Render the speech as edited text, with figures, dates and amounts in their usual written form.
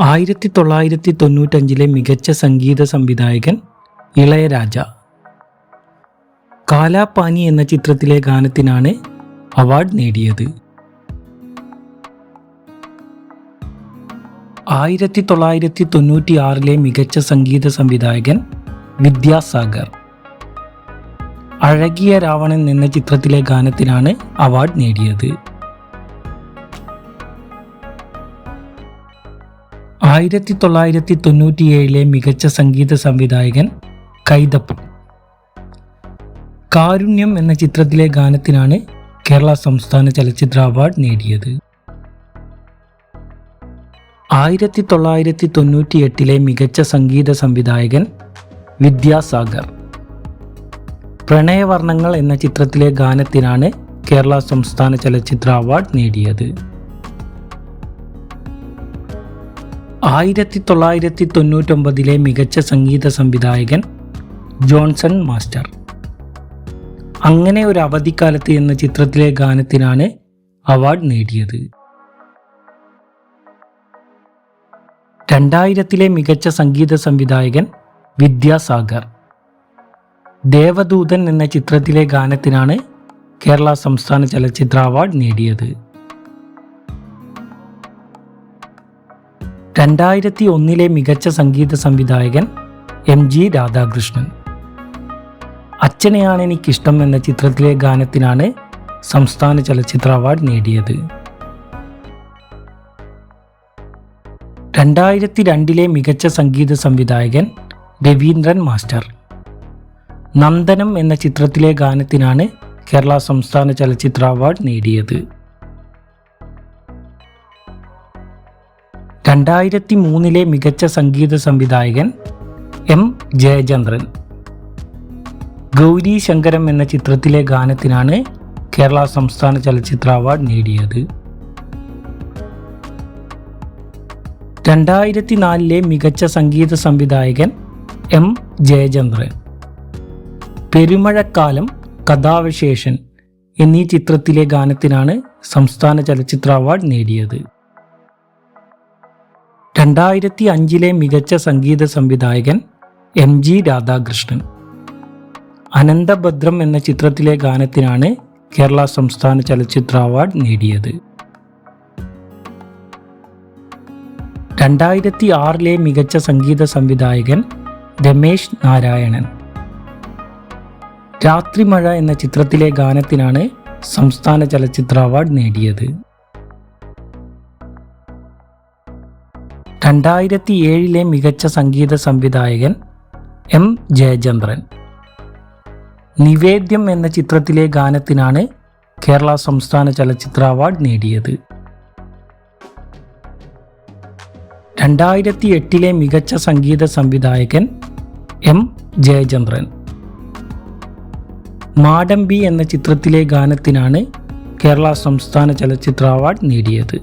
1995 മികച്ച സംഗീത സംവിധായകൻ ഇളയരാജ. കാലാപാനി എന്ന ചിത്രത്തിലെ ഗാനത്തിനാണ് അവാർഡ് നേടിയത്. 1996 മികച്ച സംഗീത സംവിധായകൻ വിദ്യാസാഗർ. അഴകിയ രാവണൻ എന്ന ചിത്രത്തിലെ ഗാനത്തിനാണ് അവാർഡ് നേടിയത്. 1997 മികച്ച സംഗീത സംവിധായകൻ കൈതപ്പൻ. കാരുണ്യം എന്ന ചിത്രത്തിലെ ഗാനത്തിനാണ് കേരള സംസ്ഥാന ചലച്ചിത്ര അവാർഡ് നേടിയത്. 1998 മികച്ച സംഗീത സംവിധായകൻ വിദ്യാസാഗർ. പ്രണയവർണ്ണങ്ങൾ എന്ന ചിത്രത്തിലെ ഗാനത്തിനാണ് കേരള സംസ്ഥാന ചലച്ചിത്ര അവാർഡ് നേടിയത്. 1999 മികച്ച സംഗീത സംവിധായകൻ ജോൺസൺ മാസ്റ്റർ. അങ്ങനെ ഒരു അവധിക്കാലത്ത് എന്ന ചിത്രത്തിലെ ഗാനത്തിനാണ് അവാർഡ് നേടിയത്. 2000 മികച്ച സംഗീത സംവിധായകൻ വിദ്യാസാഗർ. ദേവദൂതൻ എന്ന ചിത്രത്തിലെ ഗാനത്തിനാണ് കേരള സംസ്ഥാന ചലച്ചിത്ര അവാർഡ് നേടിയത്. 2001 മികച്ച സംഗീത സംവിധായകൻ MG രാധാകൃഷ്ണൻ. അച്ഛനെയാണ് എനിക്കിഷ്ടം എന്ന ചിത്രത്തിലെ ഗാനത്തിനാണ് സംസ്ഥാന ചലച്ചിത്ര അവാർഡ് നേടിയത്. 2002 മികച്ച സംഗീത സംവിധായകൻ രവീന്ദ്രൻ മാസ്റ്റർ. നന്ദനം എന്ന ചിത്രത്തിലെ ഗാനത്തിനാണ് കേരള സംസ്ഥാന ചലച്ചിത്ര അവാർഡ് നേടിയത്. 2003 മികച്ച സംഗീത സംവിധായകൻ M ജയചന്ദ്രൻ. ഗൗരി ശങ്കരം എന്ന ചിത്രത്തിലെ ഗാനത്തിനാണ് കേരള സംസ്ഥാന ചലച്ചിത്ര അവാർഡ് നേടിയത്. 2004 മികച്ച സംഗീത സംവിധായകൻ M ജയചന്ദ്രൻ. പെരുമഴക്കാലം, കഥാവശേഷൻ എന്നീ ചിത്രത്തിലെ ഗാനത്തിനാണ് സംസ്ഥാന ചലച്ചിത്ര അവാർഡ് നേടിയത്. 2005 മികച്ച സംഗീത സംവിധായകൻ MG രാധാകൃഷ്ണൻ. അനന്തഭദ്രം എന്ന ചിത്രത്തിലെ ഗാനത്തിനാണ് കേരള സംസ്ഥാന ചലച്ചിത്ര അവാർഡ് നേടിയത്. 2006 മികച്ച സംഗീത സംവിധായകൻ രമേശ് നാരായണൻ. രാത്രിമഴ എന്ന ചിത്രത്തിലെ ഗാനത്തിനാണ് സംസ്ഥാന ചലച്ചിത്ര അവാർഡ് നേടിയത്. 2007 മികച്ച സംഗീത സംവിധായകൻ M ജയചന്ദ്രൻ. നിവേദ്യം എന്ന ചിത്രത്തിലെ ഗാനത്തിനാണ് കേരള സംസ്ഥാന ചലച്ചിത്ര അവാർഡ് നേടിയത്. 2008 മികച്ച സംഗീത സംവിധായകൻ M ജയചന്ദ്രൻ. മാടമ്പി എന്ന ചിത്രത്തിലെ ഗാനത്തിനാണ് കേരള സംസ്ഥാന ചലച്ചിത്ര അവാർഡ് നേടിയത്.